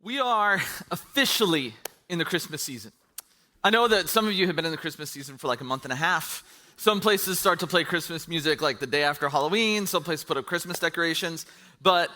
We are officially in the Christmas season. I know that some of you have been in the Christmas season for like a month and a half. Some places start to play Christmas music like the day after Halloween. Some places put up Christmas decorations. But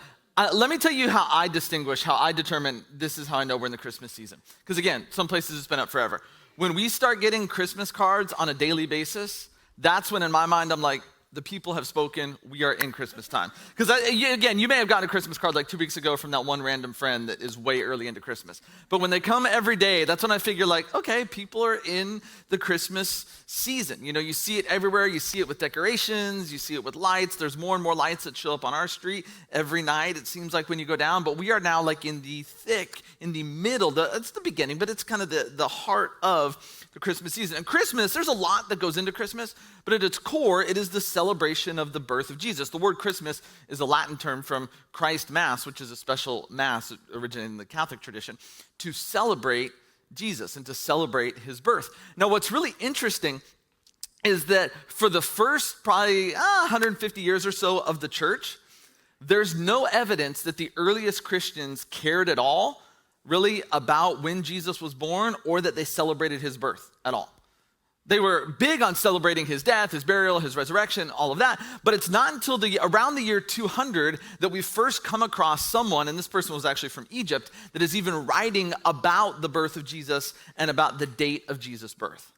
let me tell you how I determine this is how I know we're in the Christmas season. Because again, some places it's been up forever. When we start getting Christmas cards on a daily basis, that's when in my mind I'm like, the people have spoken, we are in Christmas time. Because again, you may have gotten a Christmas card like 2 weeks ago from that one random friend that is way early into Christmas. But when they come every day, that's when I figure like, okay, people are in the Christmas season. You know, you see it everywhere. You see it with decorations. You see it with lights. There's more and more lights that show up on our street every night, it seems like, when you go down. But we are now like in the thick, in the middle. It's the beginning, but it's kind of the heart of the Christmas season. And Christmas, there's a lot that goes into Christmas, but at its core, it is the celebration of the birth of Jesus. The word Christmas is a Latin term from Christ Mass, which is a special mass originating in the Catholic tradition, to celebrate Jesus and to celebrate his birth. Now, what's really interesting is that for the first probably 150 years or so of the church, there's no evidence that the earliest Christians cared at all really about when Jesus was born or that they celebrated his birth at all. They were big on celebrating his death, his burial, his resurrection, all of that. But it's not until around the year 200 that we first come across someone, and this person was actually from Egypt, that is even writing about the birth of Jesus and about the date of Jesus' birth.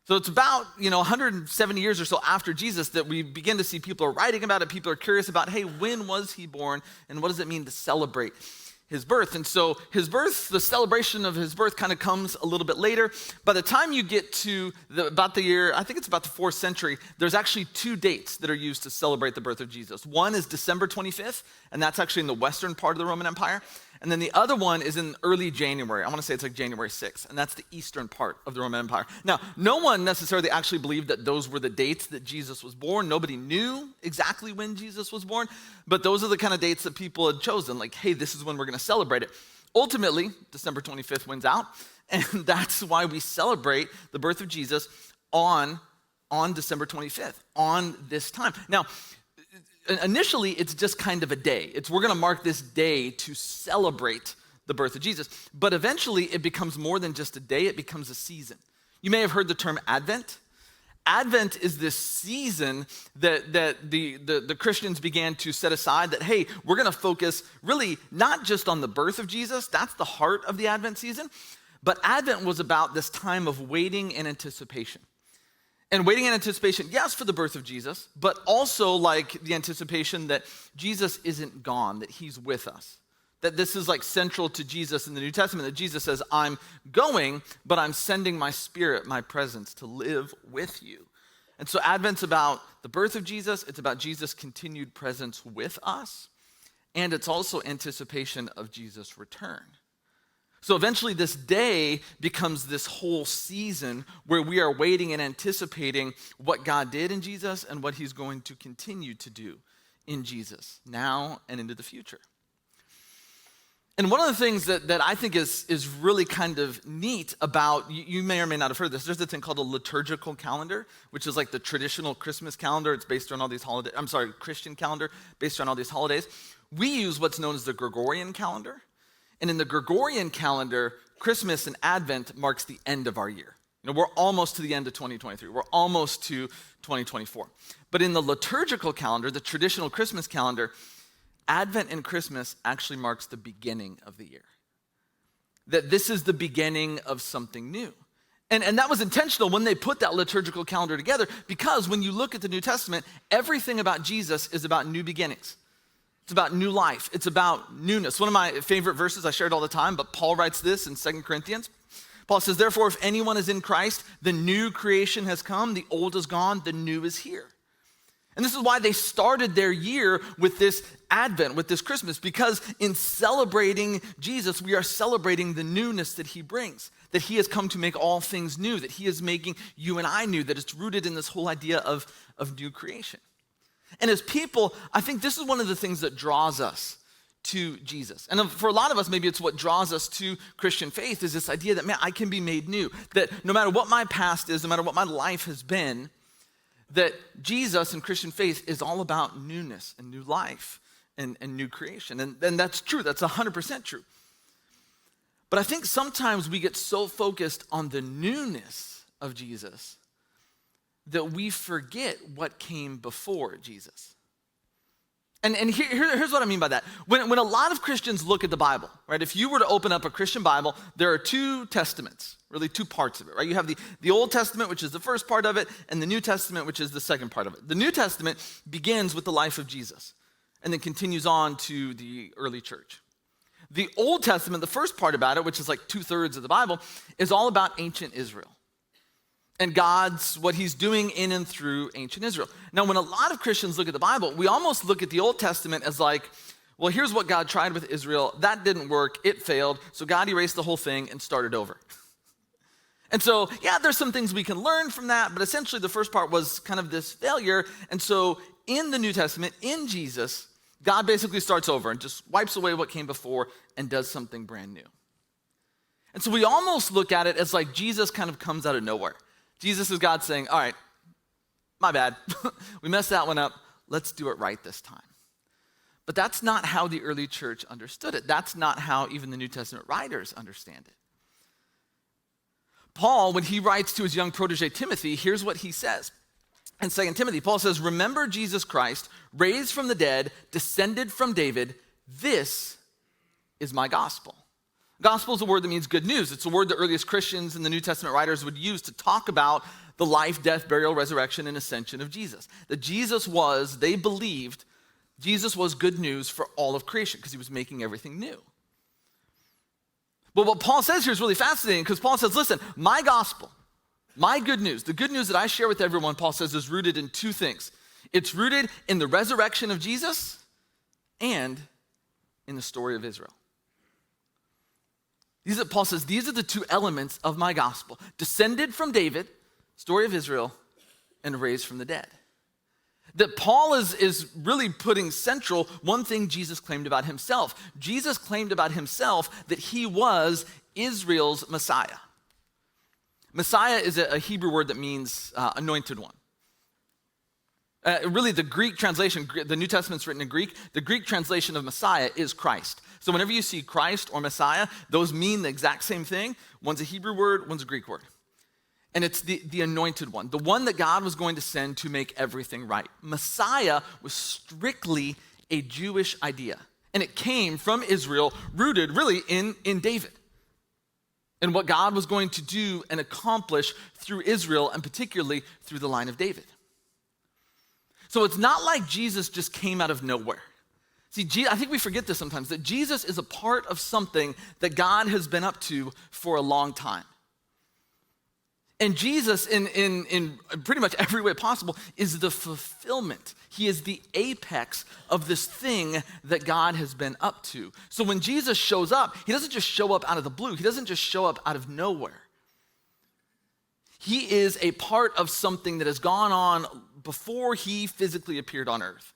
So it's about 170 years or so after Jesus that we begin to see people are writing about it. People are curious about, hey, when was he born, and what does it mean to celebrate his birth? And so his birth, the celebration of his birth kind of comes a little bit later. By the time you get to about the year, I think it's about the 4th century, there's actually 2 dates that are used to celebrate the birth of Jesus. One is December 25th, and that's actually in the western part of the Roman Empire. And then the other one is in early January. I want to say it's like January 6th, and that's the eastern part of the Roman Empire. Now, no one necessarily actually believed that those were the dates that Jesus was born. Nobody knew exactly when Jesus was born, but those are the kind of dates that people had chosen. Like, hey, this is when we're going to celebrate it. Ultimately, December 25th wins out, and that's why we celebrate the birth of Jesus on December 25th, on this time. Now, initially, it's just kind of a day. We're going to mark this day to celebrate the birth of Jesus. But eventually, it becomes more than just a day. It becomes a season. You may have heard the term Advent. Advent is this season that the Christians began to set aside that, hey, we're going to focus really not just on the birth of Jesus. That's the heart of the Advent season. But Advent was about this time of waiting and anticipation. And waiting in anticipation, yes, for the birth of Jesus, but also like the anticipation that Jesus isn't gone, that he's with us. That this is like central to Jesus in the New Testament, that Jesus says, I'm going, but I'm sending my spirit, my presence to live with you. And so Advent's about the birth of Jesus, it's about Jesus' continued presence with us, and it's also anticipation of Jesus' return. So eventually this day becomes this whole season where we are waiting and anticipating what God did in Jesus and what he's going to continue to do in Jesus now and into the future. And one of the things that I think is really kind of neat about, you may or may not have heard this, there's a thing called a liturgical calendar, which is like the traditional Christmas calendar. It's based on all these holidays, Christian calendar based on all these holidays. We use what's known as the Gregorian calendar. And in the Gregorian calendar, Christmas and Advent marks the end of our year. We're almost to the end of 2023. We're almost to 2024. But in the liturgical calendar, the traditional Christmas calendar, Advent and Christmas actually marks the beginning of the year. That this is the beginning of something new. And that was intentional when they put that liturgical calendar together, because when you look at the New Testament, everything about Jesus is about new beginnings. It's about new life. It's about newness. One of my favorite verses, I share it all the time, but Paul writes this in 2 Corinthians. Paul says, therefore, if anyone is in Christ, the new creation has come, the old is gone, the new is here. And this is why they started their year with this Advent, with this Christmas, because in celebrating Jesus, we are celebrating the newness that he brings, that he has come to make all things new, that he is making you and I new, that it's rooted in this whole idea of new creation. And as people, I think this is one of the things that draws us to Jesus. And for a lot of us, maybe it's what draws us to Christian faith, is this idea that, man, I can be made new. That no matter what my past is, no matter what my life has been, that Jesus and Christian faith is all about newness and new life and new creation. And that's true. That's 100% true. But I think sometimes we get so focused on the newness of Jesus that we forget what came before Jesus. And here's what I mean by that. When a lot of Christians look at the Bible, right? If you were to open up a Christian Bible, there are two testaments, really two parts of it, right? You have the Old Testament, which is the first part of it, and the New Testament, which is the second part of it. The New Testament begins with the life of Jesus and then continues on to the early church. The Old Testament, the first part about it, which is like 2/3 of the Bible, is all about ancient Israel and what he's doing in and through ancient Israel. Now, when a lot of Christians look at the Bible, we almost look at the Old Testament as like, well, here's what God tried with Israel. That didn't work. It failed. So God erased the whole thing and started over. And so, yeah, there's some things we can learn from that, but essentially the first part was kind of this failure. And so in the New Testament, in Jesus, God basically starts over and just wipes away what came before and does something brand new. And so we almost look at it as like Jesus kind of comes out of nowhere. Jesus is God saying, all right, my bad. We messed that one up. Let's do it right this time. But that's not how the early church understood it. That's not how even the New Testament writers understand it. Paul, when he writes to his young protege Timothy, here's what he says. In 2 Timothy, Paul says, remember Jesus Christ, raised from the dead, descended from David. This is my gospel. Gospel is a word that means good news. It's a word the earliest Christians and the New Testament writers would use to talk about the life, death, burial, resurrection, and ascension of Jesus. That they believed Jesus was good news for all of creation because he was making everything new. But what Paul says here is really fascinating because Paul says, listen, my gospel, my good news, the good news that I share with everyone, Paul says, is rooted in two things. It's rooted in the resurrection of Jesus and in the story of Israel. Paul says, these are the two elements of my gospel. Descended from David, story of Israel, and raised from the dead. That Paul is really putting central one thing Jesus claimed about himself. Jesus claimed about himself that he was Israel's Messiah. Messiah is a Hebrew word that means anointed one. Really, the Greek translation, the New Testament's written in Greek, the Greek translation of Messiah is Christ. So whenever you see Christ or Messiah, those mean the exact same thing. One's a Hebrew word, one's a Greek word. And it's the anointed one, the one that God was going to send to make everything right. Messiah was strictly a Jewish idea. And it came from Israel, rooted really in David. And what God was going to do and accomplish through Israel, and particularly through the line of David. So it's not like Jesus just came out of nowhere. See, I think we forget this sometimes, that Jesus is a part of something that God has been up to for a long time. And Jesus, in pretty much every way possible, is the fulfillment. He is the apex of this thing that God has been up to. So when Jesus shows up, he doesn't just show up out of the blue. He doesn't just show up out of nowhere. He is a part of something that has gone on before he physically appeared on earth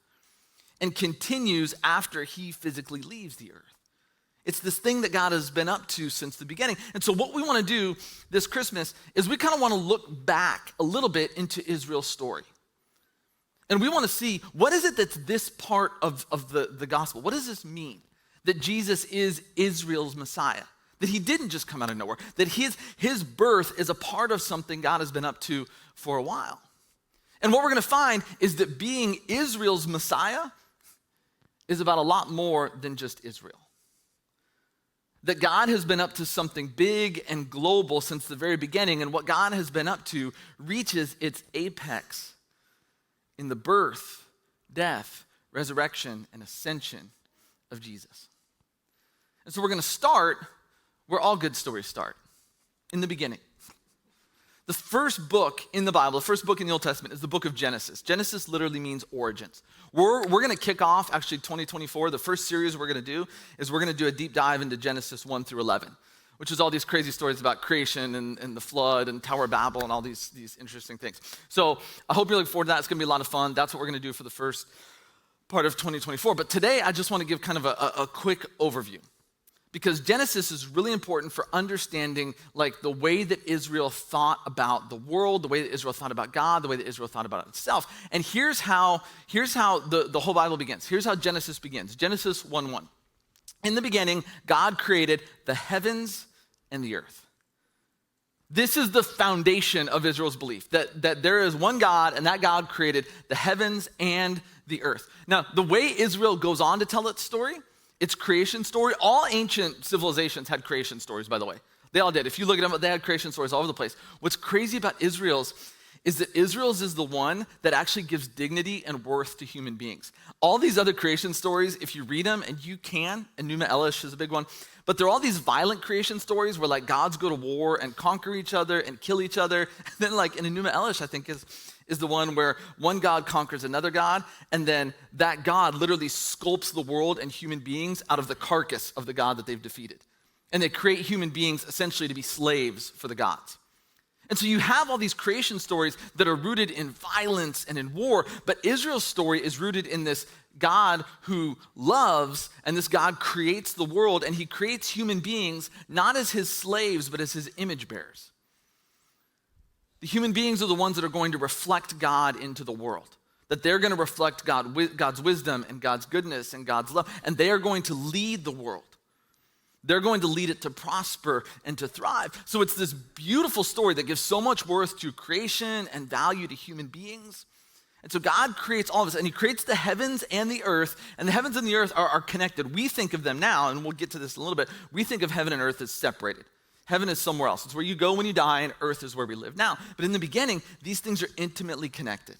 and continues after he physically leaves the earth. It's this thing that God has been up to since the beginning. And so what we want to do this Christmas is we kind of want to look back a little bit into Israel's story. And we want to see, what is it that's this part of the gospel? What does this mean? That Jesus is Israel's Messiah. That he didn't just come out of nowhere. That his birth is a part of something God has been up to for a while. And what we're going to find is that being Israel's Messiah is about a lot more than just Israel. That God has been up to something big and global since the very beginning, and what God has been up to reaches its apex in the birth, death, resurrection, and ascension of Jesus. And so we're going to start where all good stories start, in the beginning. The first book in the Bible, the first book in the Old Testament is the book of Genesis. Genesis literally means origins. We're going to kick off, actually 2024, the first series we're going to do is we're going to do a deep dive into Genesis 1 through 11, which is all these crazy stories about creation and the flood and Tower of Babel and all these interesting things. So I hope you're looking forward to that. It's going to be a lot of fun. That's what we're going to do for the first part of 2024. But today I just want to give kind of a quick overview. Because Genesis is really important for understanding like the way that Israel thought about the world, the way that Israel thought about God, the way that Israel thought about itself. And here's how the whole Bible begins. Here's how Genesis begins. Genesis 1:1. In the beginning, God created the heavens and the earth. This is the foundation of Israel's belief, that there is one God, and that God created the heavens and the earth. Now, the way Israel goes on to tell its story, its creation story, all ancient civilizations had creation stories, by the way. They all did. If you look at them, they had creation stories all over the place. What's crazy about Israel's is that Israel's is the one that actually gives dignity and worth to human beings. All these other creation stories, if you read them, and you can, and Enuma Elish is a big one, but they're all these violent creation stories where like gods go to war and conquer each other and kill each other. And then like in Enuma Elish, I think is the one where one god conquers another god, and then that god literally sculpts the world and human beings out of the carcass of the god that they've defeated. And they create human beings essentially to be slaves for the gods. And so you have all these creation stories that are rooted in violence and in war, but Israel's story is rooted in this God who loves, and this God creates the world, and he creates human beings not as his slaves, but as his image bearers. The human beings are the ones that are going to reflect God into the world, that they're going to reflect God's wisdom and God's goodness and God's love, and they are going to lead the world. They're going to lead it to prosper and to thrive. So it's this beautiful story that gives so much worth to creation and value to human beings. And so God creates all of this, and he creates the heavens and the earth, and the heavens and the earth are connected. We think of them now, and we'll get to this in a little bit, we think of heaven and earth as separated. Heaven is somewhere else. It's where you go when you die, and earth is where we live now. But in the beginning, these things are intimately connected.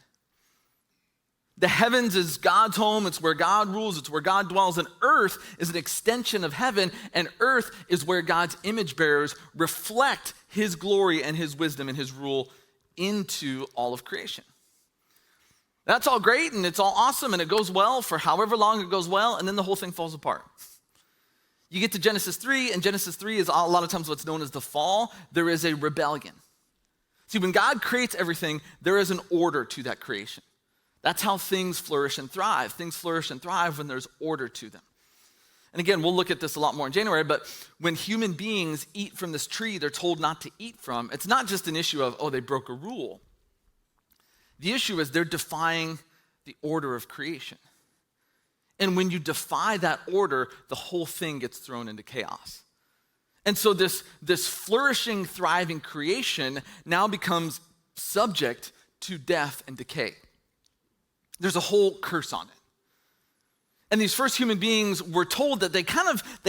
The heavens is God's home. It's where God rules. It's where God dwells. And earth is an extension of heaven. And earth is where God's image bearers reflect his glory and his wisdom and his rule into all of creation. That's all great and it's all awesome and it goes well for however long it goes well, and then the whole thing falls apart. You get to Genesis 3, and Genesis 3 is a lot of times what's known as the fall. There is a rebellion. See, when God creates everything, there is an order to that creation. That's how things flourish and thrive. Things flourish and thrive when there's order to them. And again, we'll look at this a lot more in January, but when human beings eat from this tree they're told not to eat from, it's not just an issue of, oh, they broke a rule. The issue is they're defying the order of creation. And when you defy that order, the whole thing gets thrown into chaos. And so this flourishing, thriving creation now becomes subject to death and decay. There's a whole curse on it. And these first human beings were told that they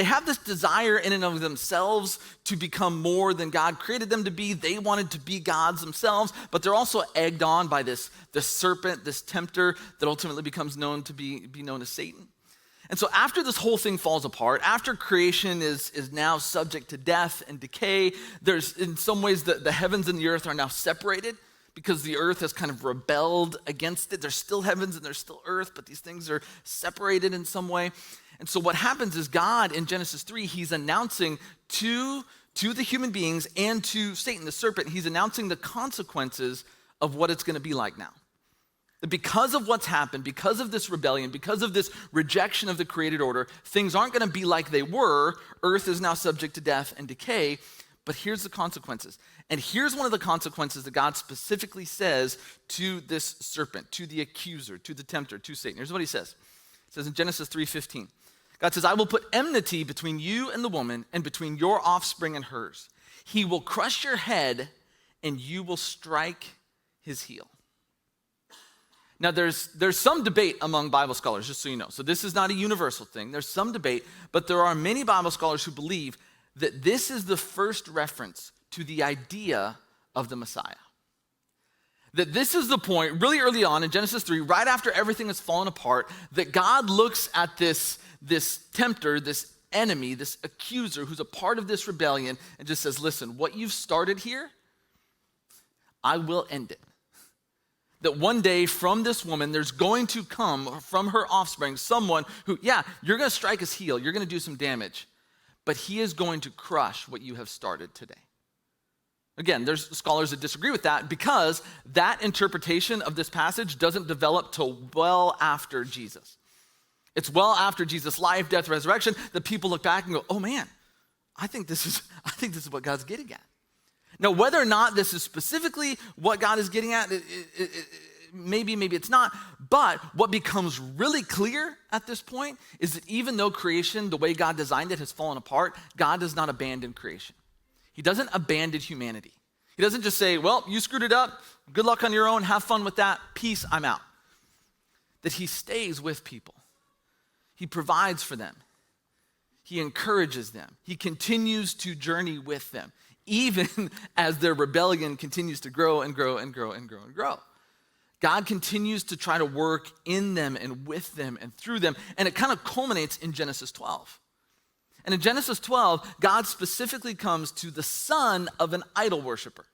have this desire in and of themselves to become more than God created them to be. They wanted to be gods themselves, but they're also egged on by this serpent, this tempter that ultimately becomes known to be known as Satan. And so after this whole thing falls apart, after creation is now subject to death and decay, there's in some ways the heavens and the earth are now separated, because the earth has kind of rebelled against it. There's still heavens and there's still earth, but these things are separated in some way. And so what happens is God in Genesis 3, he's announcing to the human beings and to Satan, the serpent, he's announcing the consequences of what it's going to be like now. That because of what's happened, because of this rebellion, because of this rejection of the created order, things aren't going to be like they were. Earth is now subject to death and decay. But here's the consequences. And here's one of the consequences that God specifically says to this serpent, to the accuser, to the tempter, to Satan. Here's what he says. It says in Genesis 3:15, God says, I will put enmity between you and the woman, and between your offspring and hers. He will crush your head, and you will strike his heel. Now, there's some debate among Bible scholars, just so you know. So this is not a universal thing. There's some debate, but there are many Bible scholars who believe that this is the first reference to the idea of the Messiah. That this is the point, really early on in Genesis 3, right after everything has fallen apart, that God looks at this tempter, this enemy, this accuser who's a part of this rebellion, and just says, listen, what you've started here, I will end it. That one day from this woman, there's going to come from her offspring someone who, yeah, you're going to strike his heel, you're going to do some damage, but he is going to crush what you have started today. Again, there's scholars that disagree with that because that interpretation of this passage doesn't develop till well after Jesus. It's well after Jesus' life, death, resurrection that people look back and go, oh man, I think this is what God's getting at. Now, whether or not this is specifically what God is getting at, maybe it's not. But what becomes really clear at this point is that even though creation, the way God designed it, has fallen apart, God does not abandon creation. He doesn't abandon humanity. He doesn't just say, well, you screwed it up. Good luck on your own. Have fun with that. Peace, I'm out. That he stays with people. He provides for them. He encourages them. He continues to journey with them, even as their rebellion continues to grow and grow and grow and grow and grow. God continues to try to work in them and with them and through them, and it kind of culminates in Genesis 12. And in Genesis 12, God specifically comes to the son of an idol worshiper.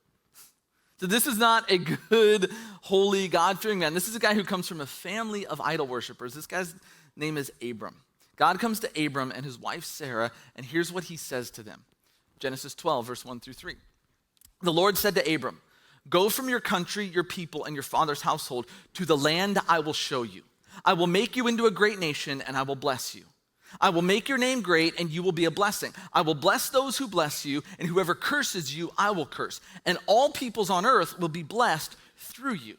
So this is not a good, holy, God-fearing man. This is a guy who comes from a family of idol worshipers. This guy's name is Abram. God comes to Abram and his wife Sarah, and here's what he says to them. Genesis 12, verse 1 through 3. The Lord said to Abram, go from your country, your people, and your father's household to the land I will show you. I will make you into a great nation, and I will bless you. I will make your name great, and you will be a blessing. I will bless those who bless you, and whoever curses you, I will curse. And all peoples on earth will be blessed through you.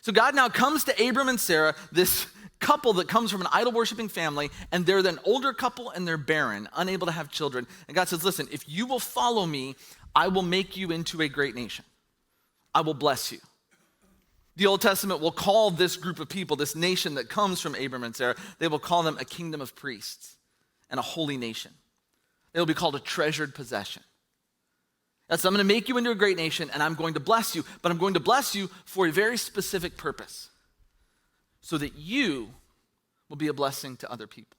So God now comes to Abram and Sarah, this couple that comes from an idol-worshiping family, and they're an older couple and they're barren, unable to have children. And God says, listen, if you will follow me, I will make you into a great nation. I will bless you. The Old Testament will call this group of people, this nation that comes from Abram and Sarah, they will call them a kingdom of priests and a holy nation. They will be called a treasured possession. So I'm going to make you into a great nation, and I'm going to bless you, but I'm going to bless you for a very specific purpose, so that you will be a blessing to other people.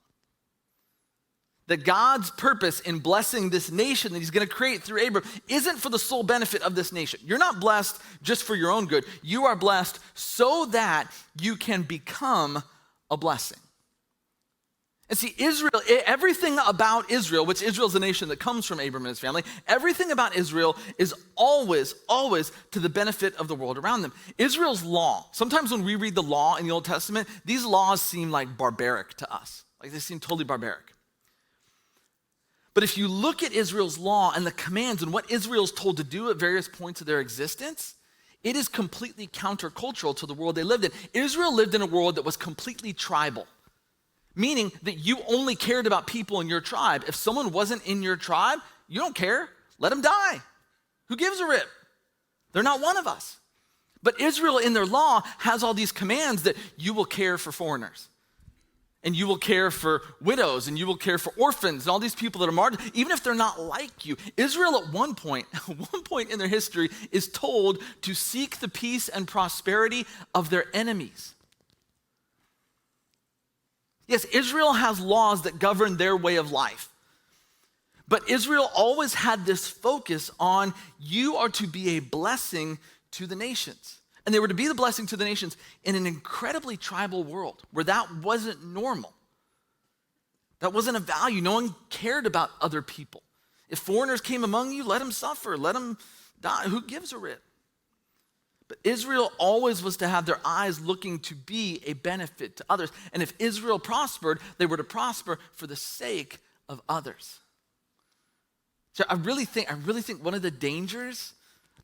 That God's purpose in blessing this nation that he's going to create through Abram isn't for the sole benefit of this nation. You're not blessed just for your own good. You are blessed so that you can become a blessing. And see, Israel, everything about Israel, which Israel is a nation that comes from Abram and his family, everything about Israel is always to the benefit of the world around them. Israel's law, sometimes when we read the law in the Old Testament, these laws seem like barbaric to us. Like they seem totally barbaric. But if you look at Israel's law and the commands and what Israel's told to do at various points of their existence, it is completely countercultural to the world they lived in. Israel lived in a world that was completely tribal, meaning that you only cared about people in your tribe. If someone wasn't in your tribe, you don't care. Let them die. Who gives a rip? They're not one of us. But Israel in their law has all these commands that you will care for foreigners, and you will care for widows, and you will care for orphans, and all these people that are martyred, even if they're not like you. Israel at one point in their history is told to seek the peace and prosperity of their enemies. Yes, Israel has laws that govern their way of life. But Israel always had this focus on you are to be a blessing to the nations. And they were to be the blessing to the nations in an incredibly tribal world where that wasn't normal. That wasn't a value. No one cared about other people. If foreigners came among you, let them suffer, let them die. Who gives a rip? But Israel always was to have their eyes looking to be a benefit to others. And if Israel prospered, they were to prosper for the sake of others. So I really think one of the dangers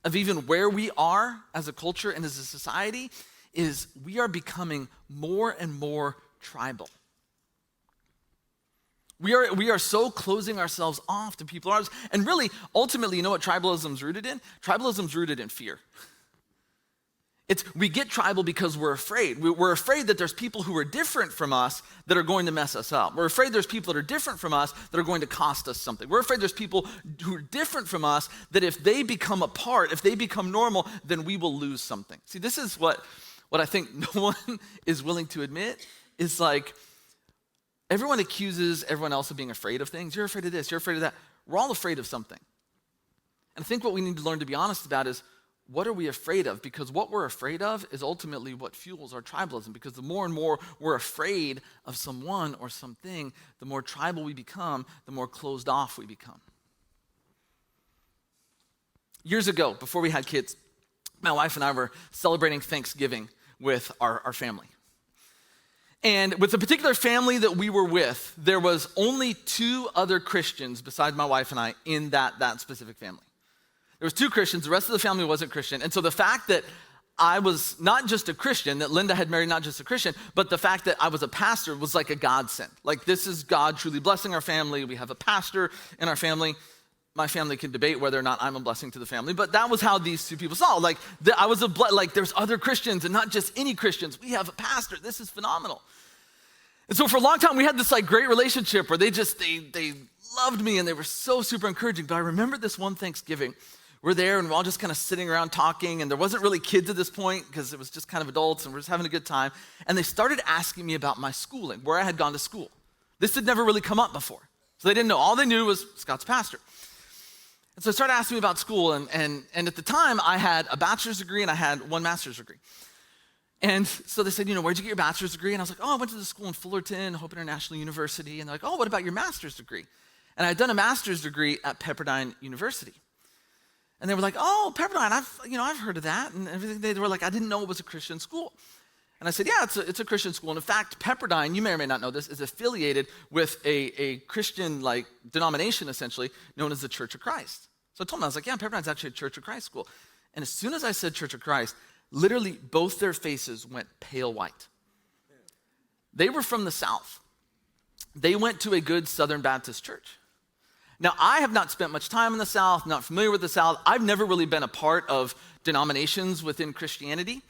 of even where we are as a culture and as a society is we are becoming more and more tribal. We are so closing ourselves off to people. And really, ultimately, you know what tribalism's rooted in? Tribalism's rooted in fear. We get tribal because we're afraid. We're afraid that there's people who are different from us that are going to mess us up. We're afraid there's people that are different from us that are going to cost us something. We're afraid there's people who are different from us that if they become a part, if they become normal, then we will lose something. See, this is what I think no one is willing to admit is like everyone accuses everyone else of being afraid of things. You're afraid of this, you're afraid of that. We're all afraid of something. And I think what we need to learn to be honest about is what are we afraid of? Because what we're afraid of is ultimately what fuels our tribalism. Because the more and more we're afraid of someone or something, the more tribal we become, the more closed off we become. Years ago, before we had kids, my wife and I were celebrating Thanksgiving with our family. And with the particular family that we were with, there was only 2 other Christians besides my wife and I in that specific family. There was 2 Christians, the rest of the family wasn't Christian. And so the fact that I was not just a Christian, that Linda had married not just a Christian, but the fact that I was a pastor was like a godsend. Like, this is God truly blessing our family. We have a pastor in our family. My family can debate whether or not I'm a blessing to the family, but that was how these two people saw. Like, I was like, there's other Christians and not just any Christians. We have a pastor. This is phenomenal. And so for a long time, we had this like great relationship where they loved me and they were so super encouraging. But I remember this one Thanksgiving. We're there and we're all just kind of sitting around talking, and there wasn't really kids at this point because it was just kind of adults and we're just having a good time. And they started asking me about my schooling, where I had gone to school. This had never really come up before. So they didn't know. All they knew was Scott's pastor. And so they started asking me about school, and at the time I had a bachelor's degree and I had one master's degree. And so they said, where'd you get your bachelor's degree? And I was like, I went to the school in Fullerton, Hope International University. And they're like, what about your master's degree? And I had done a master's degree at Pepperdine University. And they were like, Pepperdine, I've heard of that and everything. They were like, I didn't know it was a Christian school. And I said, yeah, it's a Christian school. And in fact, Pepperdine, you may or may not know this, is affiliated with a Christian like denomination essentially known as the Church of Christ. So I told them, I was like, yeah, Pepperdine's actually a Church of Christ school. And as soon as I said Church of Christ, literally both their faces went pale white. They were from the South. They went to a good Southern Baptist church. Now, I have not spent much time in the South, not familiar with the South. I've never really been a part of denominations within Christianity.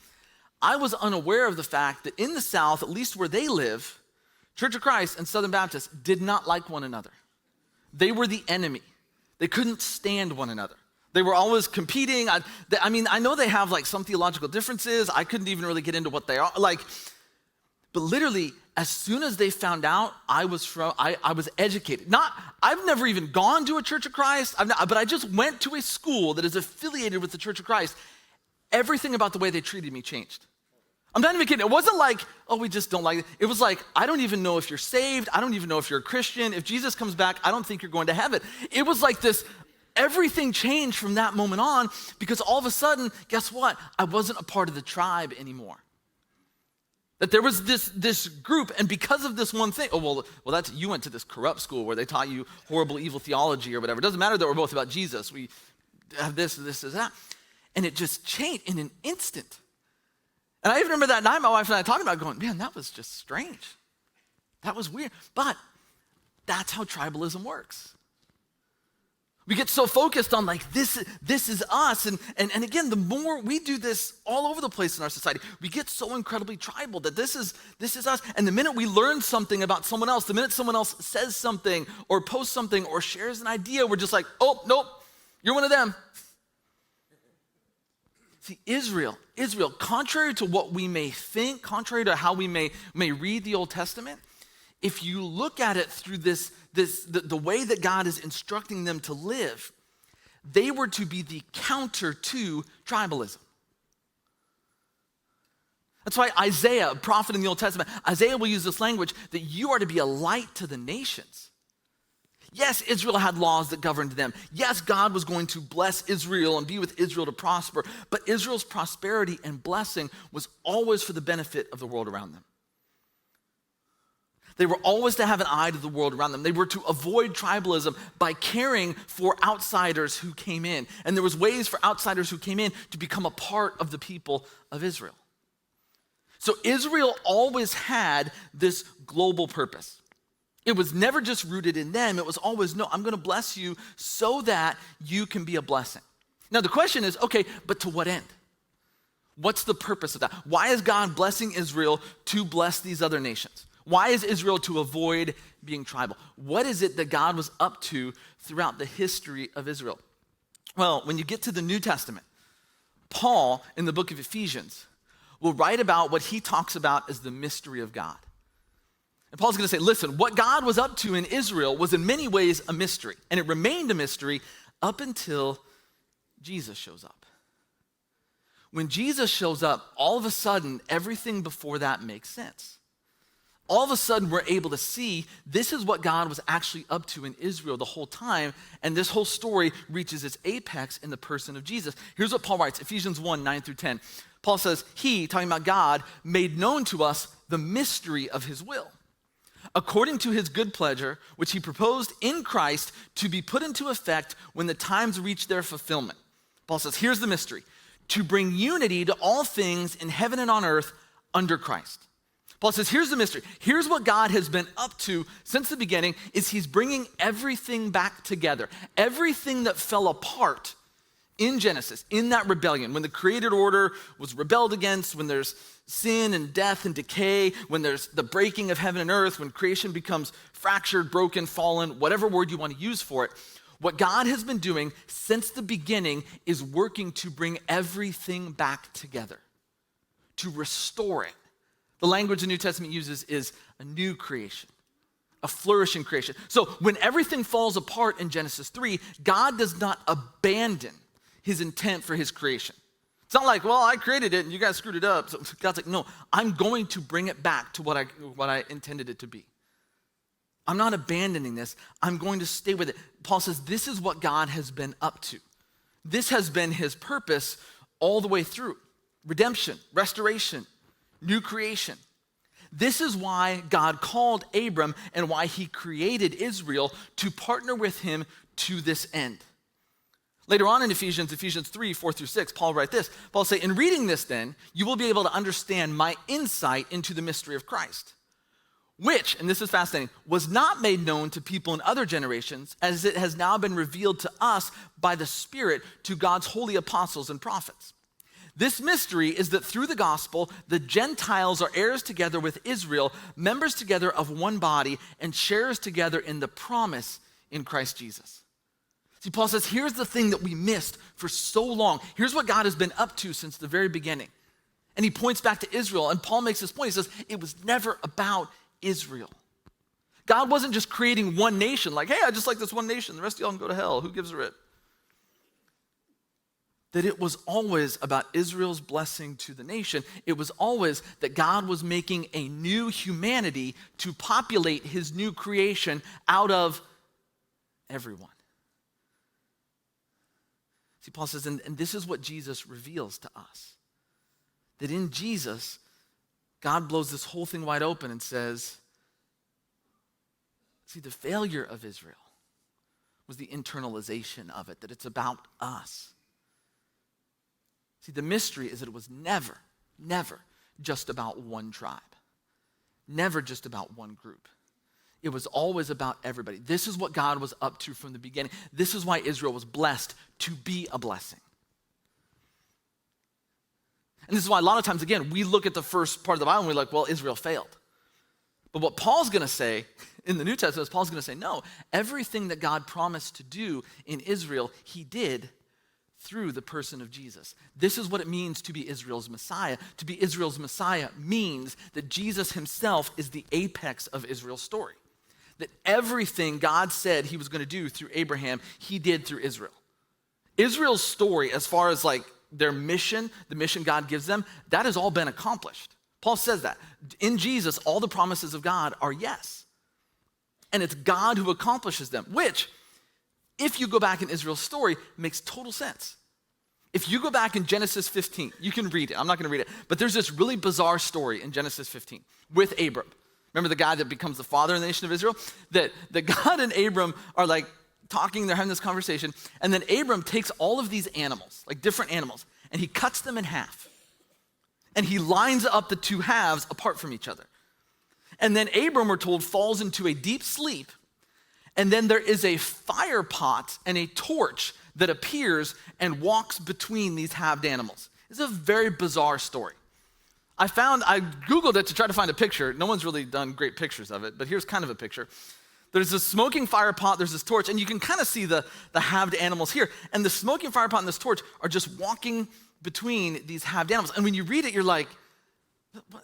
I was unaware of the fact that in the South, at least where they live, Church of Christ and Southern Baptists did not like one another. They were the enemy. They couldn't stand one another. They were always competing. I know they have like some theological differences. I couldn't even really get into what they are like. But literally, as soon as they found out I was educated. I've never even gone to a Church of Christ, but I just went to a school that is affiliated with the Church of Christ. Everything about the way they treated me changed. I'm not even kidding. It wasn't like, we just don't like it. It was like, I don't even know if you're saved. I don't even know if you're a Christian. If Jesus comes back, I don't think you're going to heaven. It was like this, everything changed from that moment on because all of a sudden, guess what? I wasn't a part of the tribe anymore. That there was this group, and because of this one thing, that's you went to this corrupt school where they taught you horrible, evil theology or whatever. It doesn't matter that we're both about Jesus. We have this, that. And it just changed in an instant. And I even remember that night my wife and I talking about going, man, that was just strange. That was weird. But that's how tribalism works. We get so focused on like, this is us. And again, the more we do this all over the place in our society, we get so incredibly tribal that this is us. And the minute we learn something about someone else, the minute someone else says something or posts something or shares an idea, we're just like, oh, nope, you're one of them. See, Israel, contrary to what we may think, contrary to how we may read the Old Testament, if you look at it through the way that God is instructing them to live, they were to be the counter to tribalism. That's why Isaiah, a prophet in the Old Testament, Isaiah will use this language that you are to be a light to the nations. Yes, Israel had laws that governed them. Yes, God was going to bless Israel and be with Israel to prosper, but Israel's prosperity and blessing was always for the benefit of the world around them. They were always to have an eye to the world around them. They were to avoid tribalism by caring for outsiders who came in. And there was ways for outsiders who came in to become a part of the people of Israel. So Israel always had this global purpose. It was never just rooted in them. It was always, no, I'm going to bless you so that you can be a blessing. Now the question is, okay, but to what end? What's the purpose of that? Why is God blessing Israel to bless these other nations? Why is Israel to avoid being tribal? What is it that God was up to throughout the history of Israel? Well, when you get to the New Testament, Paul, in the book of Ephesians, will write about what he talks about as the mystery of God. And Paul's going to say, listen, what God was up to in Israel was in many ways a mystery, and it remained a mystery up until Jesus shows up. When Jesus shows up, all of a sudden, everything before that makes sense. All of a sudden, we're able to see this is what God was actually up to in Israel the whole time, and this whole story reaches its apex in the person of Jesus. Here's what Paul writes, Ephesians 1, 9 through 10. Paul says, he, talking about God, made known to us the mystery of his will, according to his good pleasure, which he proposed in Christ to be put into effect when the times reach their fulfillment. Paul says, here's the mystery. to bring unity to all things in heaven and on earth under Christ. Paul says, here's the mystery. Here's what God has been up to since the beginning, is he's bringing everything back together. Everything that fell apart in Genesis, in that rebellion, when the created order was rebelled against, when there's sin and death and decay, when there's the breaking of heaven and earth, when creation becomes fractured, broken, fallen, whatever word you want to use for it, what God has been doing since the beginning is working to bring everything back together, to restore it. The language the New Testament uses is a new creation, a flourishing creation. So when everything falls apart in Genesis 3, God does not abandon his intent for his creation. It's not like, well, I created it and you guys screwed it up. So God's like, no, I'm going to bring it back to what I intended it to be. I'm not abandoning this. I'm going to stay with it. Paul says this is what God has been up to. This has been his purpose all the way through. Redemption, restoration, new creation. This is why God called Abram and why he created Israel to partner with him to this end. Later on in Ephesians 3, 4 through 6, Paul writes this. Paul say, in reading this then, you will be able to understand my insight into the mystery of Christ, which, and this is fascinating, was not made known to people in other generations, as it has now been revealed to us by the Spirit to God's holy apostles and prophets. This mystery is that through the gospel, the Gentiles are heirs together with Israel, members together of one body, and sharers together in the promise in Christ Jesus. See, Paul says, here's the thing that we missed for so long. Here's what God has been up to since the very beginning. And he points back to Israel, and Paul makes this point. He says, it was never about Israel. God wasn't just creating one nation, like, hey, I just like this one nation. The rest of y'all can go to hell. Who gives a rip? That it was always about Israel's blessing to the nation. It was always that God was making a new humanity to populate his new creation out of everyone. See, Paul says, and this is what Jesus reveals to us. That in Jesus, God blows this whole thing wide open and says, see, the failure of Israel was the internalization of it, that it's about us. See, the mystery is that it was never just about one tribe. Never just about one group. It was always about everybody. This is what God was up to from the beginning. This is why Israel was blessed to be a blessing. And this is why a lot of times, again, we look at the first part of the Bible and we're like, well, Israel failed. But what Paul's going to say in the New Testament is Paul's going to say, no, everything that God promised to do in Israel, he did through the person of Jesus. This is what it means to be Israel's Messiah. To be Israel's Messiah means that Jesus himself is the apex of Israel's story. That everything God said he was going to do through Abraham, he did through Israel. Israel's story, as far as like their mission, the mission God gives them, that has all been accomplished. Paul says that. In Jesus, all the promises of God are yes. And it's God who accomplishes them, which, if you go back in Israel's story, makes total sense. If you go back in Genesis 15, you can read it. I'm not going to read it. But there's this really bizarre story in Genesis 15 with Abram. Remember the guy that becomes the father of the nation of Israel? That God and Abram are like talking, they're having this conversation. And then Abram takes all of these animals, like different animals, and he cuts them in half. And he lines up the two halves apart from each other. And then Abram, we're told, falls into a deep sleep. And then there is a fire pot and a torch that appears and walks between these halved animals. It's a very bizarre story. I Googled it to try to find a picture. No one's really done great pictures of it, but here's kind of a picture. There's this smoking fire pot, there's this torch, and you can kind of see the halved animals here. And the smoking fire pot and this torch are just walking between these halved animals. And when you read it, you're like,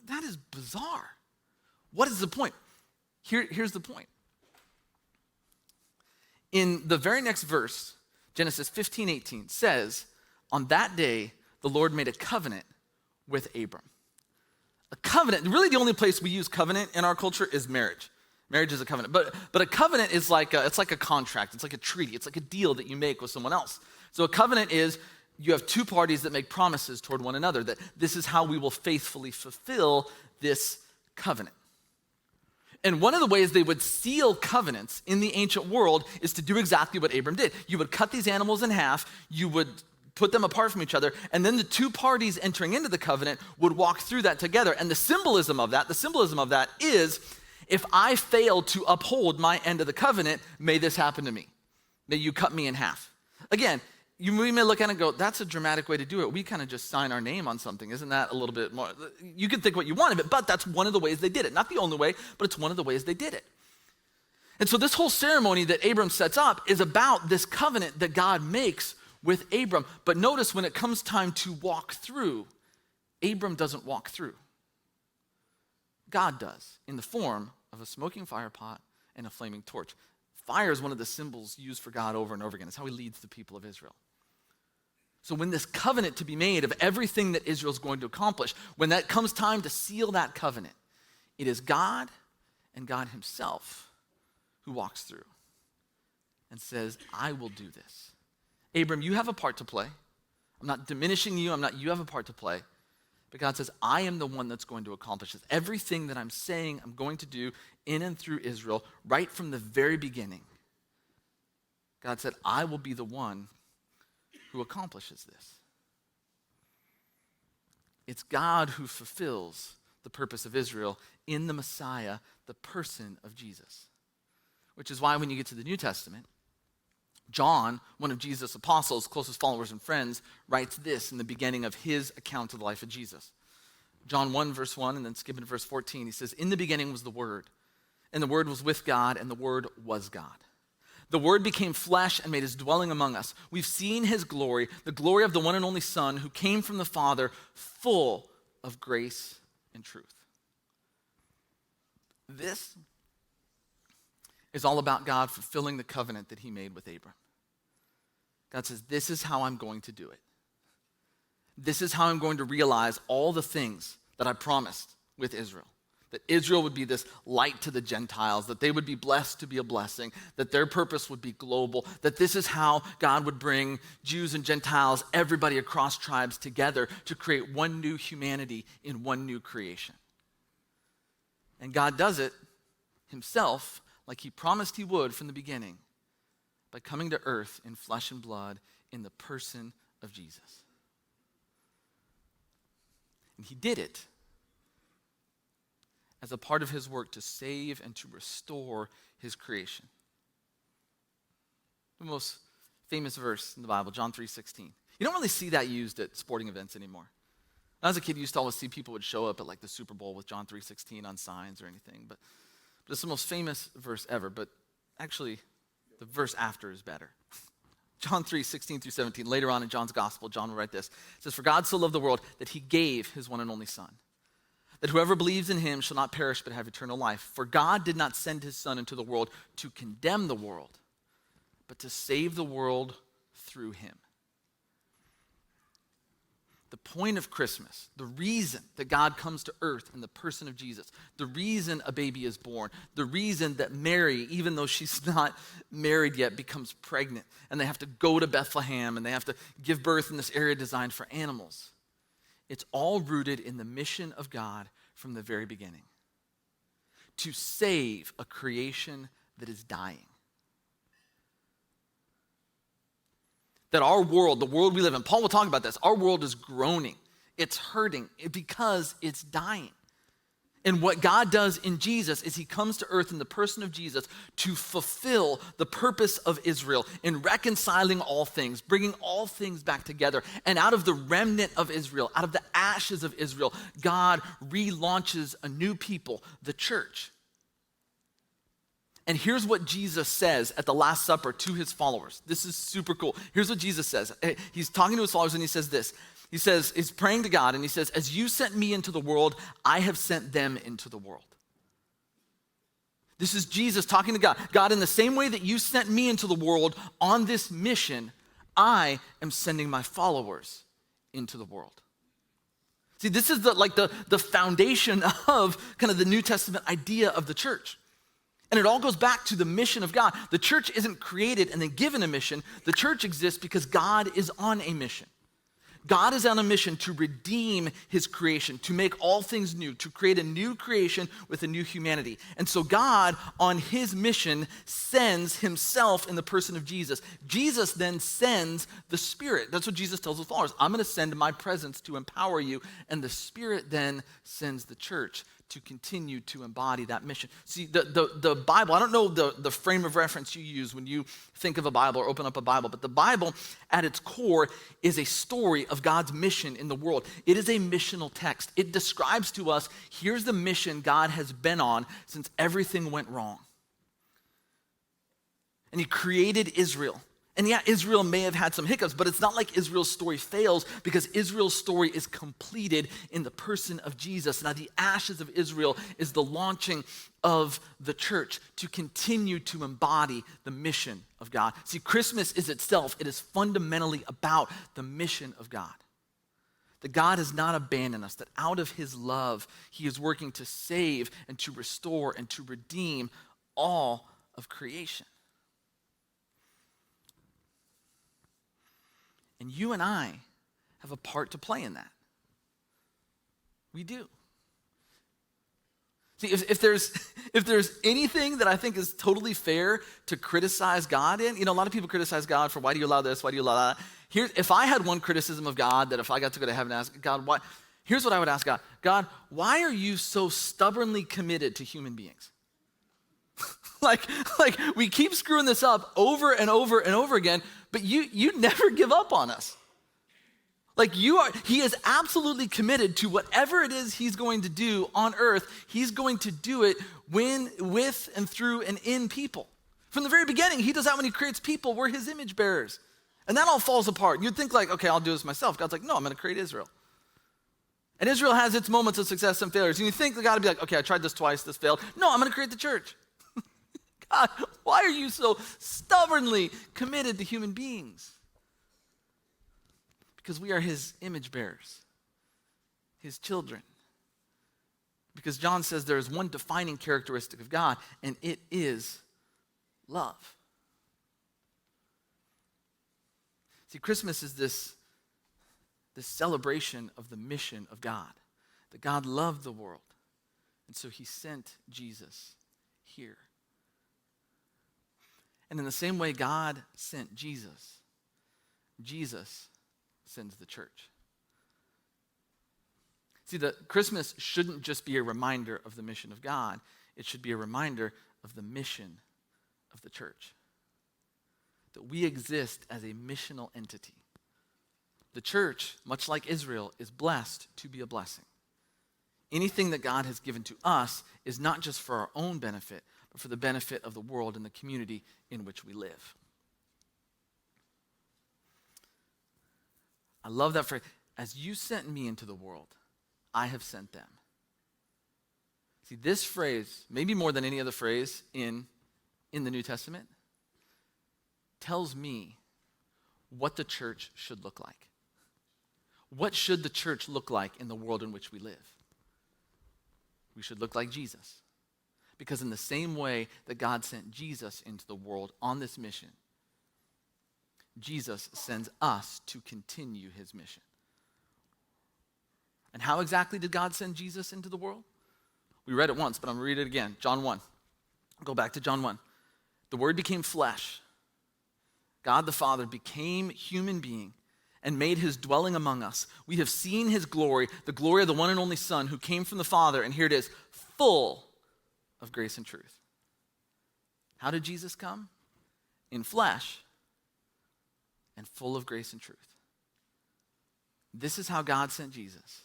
that is bizarre. What is the point? Here's the point. In the very next verse, Genesis 15:18 says, on that day, the Lord made a covenant with Abram. A covenant, really the only place we use covenant in our culture is marriage. Marriage is a covenant. But a covenant is it's like a contract. It's like a treaty. It's like a deal that you make with someone else. So a covenant is you have two parties that make promises toward one another, that this is how we will faithfully fulfill this covenant. And one of the ways they would seal covenants in the ancient world is to do exactly what Abram did. You would cut these animals in half, you would put them apart from each other, and then the two parties entering into the covenant would walk through that together. And the symbolism of that is, if I fail to uphold my end of the covenant, may this happen to me. May you cut me in half. Again, we may look at it and go, that's a dramatic way to do it. We kind of just sign our name on something. Isn't that a little bit more? You can think what you want of it, but that's one of the ways they did it. Not the only way, but it's one of the ways they did it. And so this whole ceremony that Abram sets up is about this covenant that God makes with Abram. But notice when it comes time to walk through, Abram doesn't walk through. God does, in the form of a smoking fire pot and a flaming torch. Fire is one of the symbols used for God over and over again. It's how he leads the people of Israel. So when this covenant to be made of everything that Israel's going to accomplish, when that comes time to seal that covenant, it is God and God himself who walks through and says, I will do this. Abram, you have a part to play. I'm not diminishing you. You have a part to play. But God says, I am the one that's going to accomplish this. Everything that I'm saying I'm going to do in and through Israel, right from the very beginning, God said, I will be the one who accomplishes this. It's God who fulfills the purpose of Israel in the Messiah, the person of Jesus. Which is why when you get to the New Testament, John, one of Jesus' apostles, closest followers and friends, writes this in the beginning of his account of the life of Jesus. John 1, verse 1, and then skipping to verse 14, he says, in the beginning was the Word, and the Word was with God, and the Word was God. The Word became flesh and made his dwelling among us. We've seen his glory, the glory of the one and only Son, who came from the Father, full of grace and truth. This is all about God fulfilling the covenant that he made with Abram. God says, this is how I'm going to do it. This is how I'm going to realize all the things that I promised with Israel. That Israel would be this light to the Gentiles, that they would be blessed to be a blessing, that their purpose would be global, that this is how God would bring Jews and Gentiles, everybody across tribes together to create one new humanity in one new creation. And God does it himself like he promised he would from the beginning, by coming to earth in flesh and blood in the person of Jesus. And he did it as a part of his work to save and to restore his creation. The most famous verse in the Bible, John 3:16. You don't really see that used at sporting events anymore. When I was a kid, you used to always see people would show up at like the Super Bowl with John 3:16 on signs or anything, but it's the most famous verse ever, but actually the verse after is better. John 3:16 through 17, later on in John's gospel, John will write this. It says, for God so loved the world that he gave his one and only Son, that whoever believes in him shall not perish but have eternal life. For God did not send his Son into the world to condemn the world, but to save the world through him. The point of Christmas, the reason that God comes to earth in the person of Jesus, the reason a baby is born, the reason that Mary, even though she's not married yet, becomes pregnant, and they have to go to Bethlehem, and they have to give birth in this area designed for animals. It's all rooted in the mission of God from the very beginning. To save a creation that is dying. That our world, the world we live in, Paul will talk about this, our world is groaning. It's hurting because it's dying. And what God does in Jesus is he comes to earth in the person of Jesus to fulfill the purpose of Israel in reconciling all things, bringing all things back together. And out of the remnant of Israel, out of the ashes of Israel, God relaunches a new people, the church. And here's what Jesus says at the Last Supper to his followers. This is super cool. Here's what Jesus says. He's talking to his followers and he says this. He says, he's praying to God and he says, as you sent me into the world, I have sent them into the world. This is Jesus talking to God. God, in the same way that you sent me into the world on this mission, I am sending my followers into the world. See, this is the foundation of kind of the New Testament idea of the church. And it all goes back to the mission of God. The church isn't created and then given a mission. The church exists because God is on a mission. God is on a mission to redeem his creation, to make all things new, to create a new creation with a new humanity. And so God, on his mission, sends himself in the person of Jesus. Jesus then sends the Spirit. That's what Jesus tells his followers. I'm going to send my presence to empower you. And the Spirit then sends the church to continue to embody that mission. See, the Bible, I don't know the frame of reference you use when you think of a Bible or open up a Bible, but the Bible at its core is a story of God's mission in the world. It is a missional text. It describes to us, here's the mission God has been on since everything went wrong. And he created Israel. And yeah, Israel may have had some hiccups, but it's not like Israel's story fails because Israel's story is completed in the person of Jesus. Now, the ashes of Israel is the launching of the church to continue to embody the mission of God. See, Christmas is itself, it is fundamentally about the mission of God. That God has not abandoned us, that out of his love, he is working to save and to restore and to redeem all of creation. And you and I have a part to play in that. We do. See, if there's anything that I think is totally fair to criticize God in, a lot of people criticize God for why do you allow this, why do you allow that? If I had one criticism of God that if I got to go to heaven and ask God, why? Here's what I would ask God. God, why are you so stubbornly committed to human beings? like we keep screwing this up over and over and over again, but you never give up on us. He is absolutely committed to whatever it is he's going to do on earth. He's going to do it with and through and in people. From the very beginning, he does that when he creates people. We're his image bearers. And that all falls apart. You'd think okay, I'll do this myself. God's like, no, I'm going to create Israel. And Israel has its moments of success and failures. And you think that God would be like, okay, I tried this twice, this failed. No, I'm going to create the church. God, why are you so stubbornly committed to human beings? Because we are his image bearers, his children. Because John says there is one defining characteristic of God, and it is love. See, Christmas is this celebration of the mission of God, that God loved the world, and so he sent Jesus here. And in the same way God sent Jesus, Jesus sends the church. See, Christmas shouldn't just be a reminder of the mission of God. It should be a reminder of the mission of the church. That we exist as a missional entity. The church, much like Israel, is blessed to be a blessing. Anything that God has given to us is not just for our own benefit, but for the benefit of the world and the community in which we live. I love that phrase. As you sent me into the world, I have sent them. See, this phrase, maybe more than any other phrase in the New Testament, tells me what the church should look like. What should the church look like in the world in which we live? We should look like Jesus. Because in the same way that God sent Jesus into the world on this mission, Jesus sends us to continue his mission. And how exactly did God send Jesus into the world? We read it once, but I'm going to read it again. John 1. Go back to John 1. The Word became flesh. God the Father became human being and made his dwelling among us. We have seen his glory, the glory of the one and only Son who came from the Father, and here it is, full of grace and truth. How did Jesus come? In flesh and full of grace and truth. This is how God sent Jesus.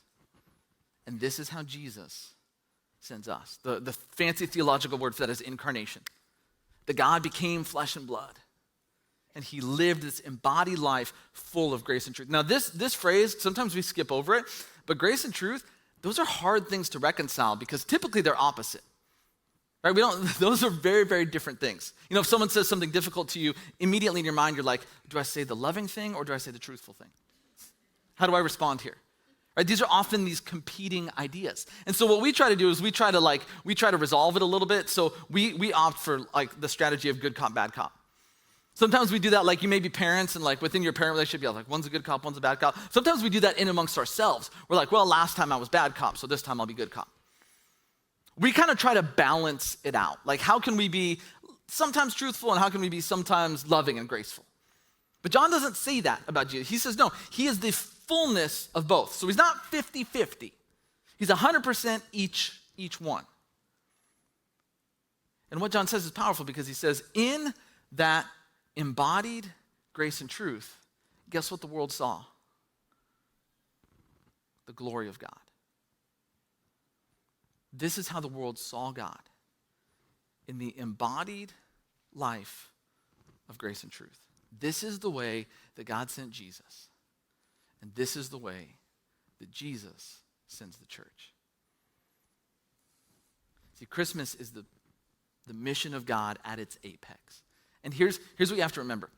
And this is how Jesus sends us. The fancy theological word for that is incarnation. That God became flesh and blood. And he lived this embodied life full of grace and truth. Now this phrase, sometimes we skip over it, but grace and truth, those are hard things to reconcile because typically they're opposite. Right? Those are very, very different things. If someone says something difficult to you, immediately in your mind you're like, do I say the loving thing or do I say the truthful thing? How do I respond here? Right? These are often these competing ideas. And so what we try to do is we try to resolve it a little bit. So we opt for the strategy of good cop, bad cop. Sometimes we do that, like you may be parents, and like within your parent relationship, you're like, one's a good cop, one's a bad cop. Sometimes we do that in amongst ourselves. We're like, well, last time I was bad cop, so this time I'll be good cop. We kind of try to balance it out. Like, how can we be sometimes truthful, and how can we be sometimes loving and graceful? But John doesn't say that about Jesus. He says, no, he is the fullness of both. So he's not 50-50. He's 100% each one. And what John says is powerful because he says, in that embodied grace and truth, guess what the world saw? The glory of God. This is how the world saw God, in the embodied life of grace and truth. This is the way that God sent Jesus. And this is the way that Jesus sends the church. See, Christmas is the mission of God at its apex. And here's what you have to remember.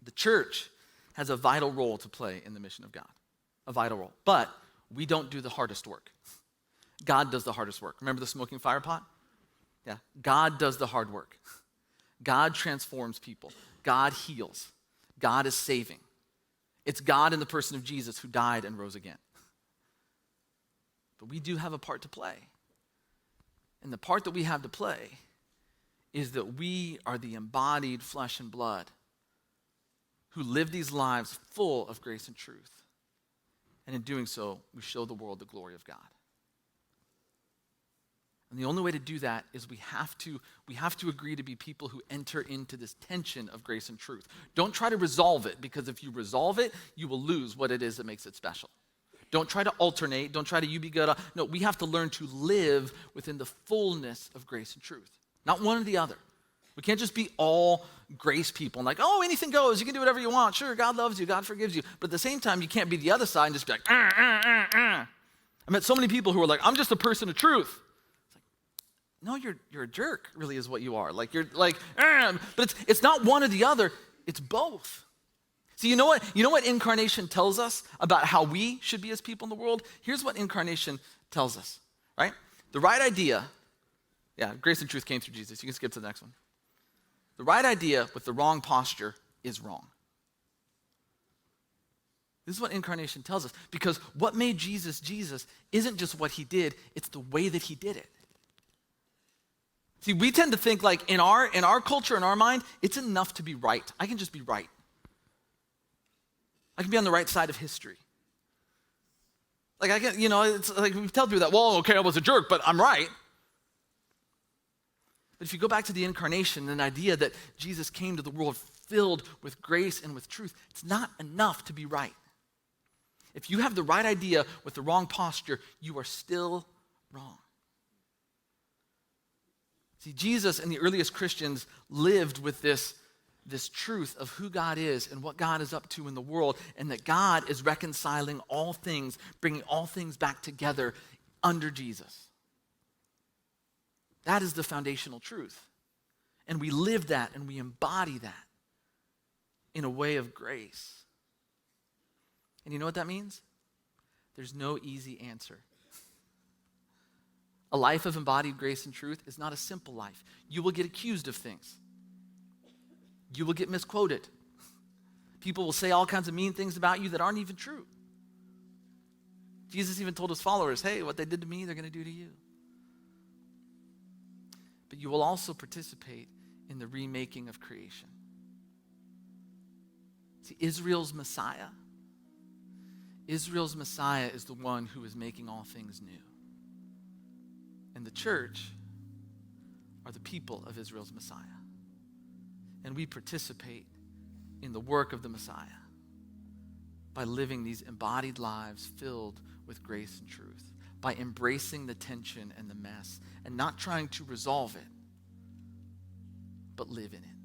The church has a vital role to play in the mission of God. A vital role. But we don't do the hardest work. God does the hardest work. Remember the smoking fire pot? Yeah. God does the hard work. God transforms people. God heals. God is saving. It's God in the person of Jesus who died and rose again. But we do have a part to play. And the part that we have to play is that we are the embodied flesh and blood who live these lives full of grace and truth. And in doing so, we show the world the glory of God. And the only way to do that is we have to agree to be people who enter into this tension of grace and truth. Don't try to resolve it, because if you resolve it, you will lose what it is that makes it special. Don't try to alternate. Don't try to you be good. No, we have to learn to live within the fullness of grace and truth. Not one or the other. We can't just be all grace people and like, oh, anything goes. You can do whatever you want. Sure, God loves you. God forgives you. But at the same time, you can't be the other side and just be like, I met so many people who are like, I'm just a person of truth. It's like, no, you're a jerk, really is what you are. Like, you're like, but it's not one or the other. It's both. See, you know what incarnation tells us about how we should be as people in the world? Here's what incarnation tells us, right? The right idea, grace and truth came through Jesus. You can skip to the next one. The right idea with the wrong posture is wrong. This is what incarnation tells us, because what made Jesus Jesus isn't just what he did, it's the way that he did it. See, we tend to think like in our culture, in our mind, it's enough to be right. I can just be right. I can be on the right side of history. Like I can, it's like we tell people that, well, okay, I was a jerk, but I'm right. But if you go back to the incarnation, an idea that Jesus came to the world filled with grace and with truth, it's not enough to be right. If you have the right idea with the wrong posture, you are still wrong. See, Jesus and the earliest Christians lived with this truth of who God is and what God is up to in the world, and that God is reconciling all things, bringing all things back together under Jesus. That is the foundational truth. And we live that and we embody that in a way of grace. And you know what that means? There's no easy answer. A life of embodied grace and truth is not a simple life. You will get accused of things. You will get misquoted. People will say all kinds of mean things about you that aren't even true. Jesus even told his followers, hey, what they did to me, they're going to do to you. But you will also participate in the remaking of creation. See, Israel's Messiah is the one who is making all things new. And the church are the people of Israel's Messiah. And we participate in the work of the Messiah by living these embodied lives filled with grace and truth, by embracing the tension and the mess and not trying to resolve it, but live in it.